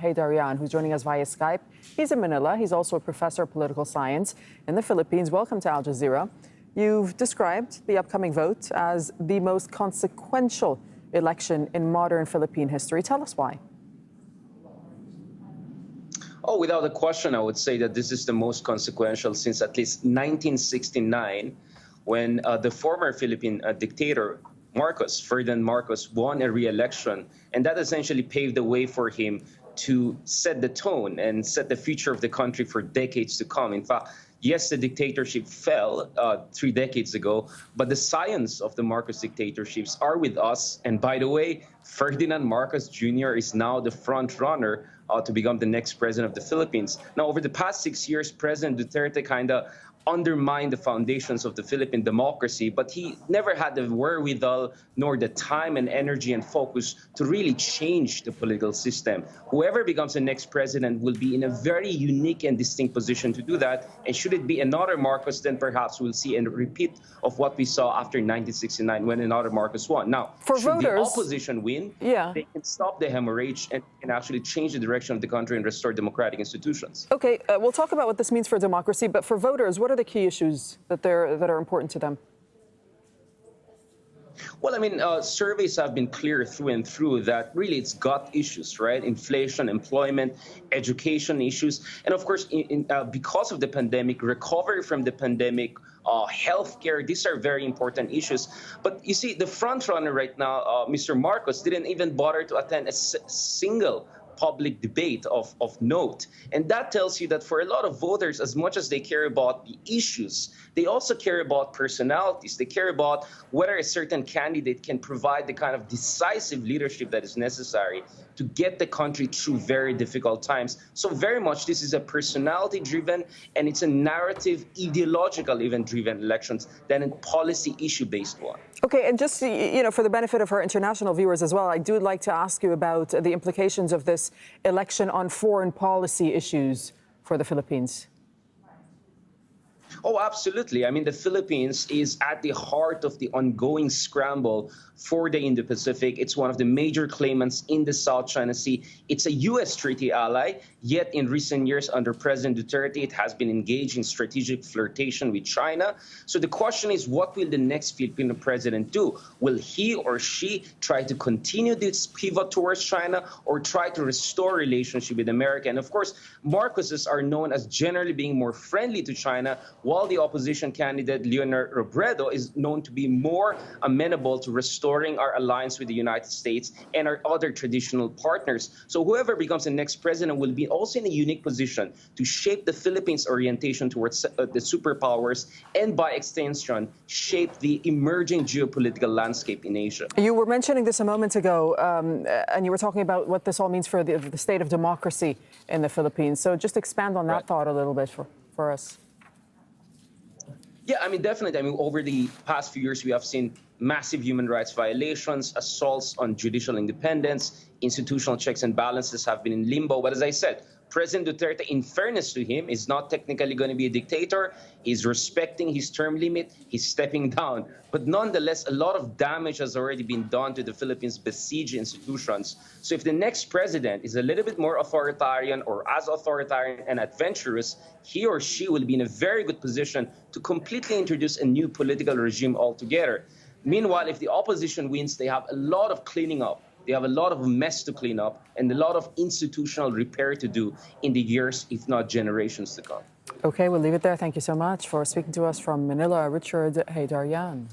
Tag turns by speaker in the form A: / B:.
A: Haydarian, who's joining us via Skype. He's in Manila. He's also a professor of political science in the Philippines. Welcome to Al Jazeera. You've described the upcoming vote as the most consequential election in modern Philippine history. Tell us why.
B: Oh, without a question, I would say that this is the most consequential since at least 1969, when the former Philippine dictator, Ferdinand Marcos, won a re-election. And that essentially paved the way for him to set the tone and set the future of the country for decades to come. In fact, yes, the dictatorship fell 3 decades ago, but the science of the Marcos dictatorships are with us. And by the way, Ferdinand Marcos Jr. is now the front runner to become the next president of the Philippines. Now, over the past 6 years, President Duterte kind of undermined the foundations of the Philippine democracy, but he never had the wherewithal nor the time and energy and focus to really change the political system. Whoever becomes the next president will be in a very unique and distinct position to do that. And should it be another Marcos, then perhaps we'll see a repeat of what we saw after 1969 when another Marcos won. Now,
A: for
B: should
A: voters,
B: the opposition win, they can stop the hemorrhage and can actually change the direction of the country and restore democratic institutions.
A: Okay, we'll talk about what this means for democracy, but for voters, what are the key issues that are important to them?
B: Well, I mean, surveys have been clear through and through that really it's gut issues, right? Inflation, employment, education issues. And of course, because of the pandemic, recovery from the pandemic, healthcare, these are very important issues. But you see, the front runner right now, Mr. Marcos, didn't even bother to attend a single public debate of note. And that tells you that for a lot of voters, as much as they care about the issues, they also care about personalities. They care about whether a certain candidate can provide the kind of decisive leadership that is necessary to get the country through very difficult times. So very much this is a personality-driven and it's a narrative, ideological even driven elections than a policy issue-based one.
A: Okay, and just for the benefit of our international viewers as well, I do like to ask you about the implications of this election on foreign policy issues for the Philippines.
B: Oh, absolutely. I mean, the Philippines is at the heart of the ongoing scramble for the Indo-Pacific. It's one of the major claimants in the South China Sea. It's a U.S. treaty ally, yet in recent years under President Duterte, it has been engaged in strategic flirtation with China. So the question is, what will the next Filipino president do? Will he or she try to continue this pivot towards China or try to restore relationship with America? And of course, Marcoses are known as generally being more friendly to China, while the opposition candidate, Leonard Robredo, is known to be more amenable to restoring our alliance with the United States and our other traditional partners. So whoever becomes the next president will be also in a unique position to shape the Philippines' orientation towards the superpowers and, by extension, shape the emerging geopolitical landscape in Asia.
A: You were mentioning this a moment ago, and you were talking about what this all means for the state of democracy in the Philippines. So just expand on that thought a little bit for us.
B: Yeah, I mean, definitely. I mean, over the past few years, we have seen massive human rights violations, assaults on judicial independence, institutional checks and balances have been in limbo. But as I said, President Duterte, in fairness to him, is not technically going to be a dictator. He's respecting his term limit. He's stepping down. But nonetheless, a lot of damage has already been done to the Philippines' besieged institutions. So if the next president is a little bit more authoritarian or as authoritarian and adventurous, he or she will be in a very good position to completely introduce a new political regime altogether. Meanwhile, if the opposition wins, they have a lot of cleaning up. They have a lot of mess to clean up and a lot of institutional repair to do in the years, if not generations to come.
A: Okay, we'll leave it there. Thank you so much for speaking to us from Manila, Richard Haydarian.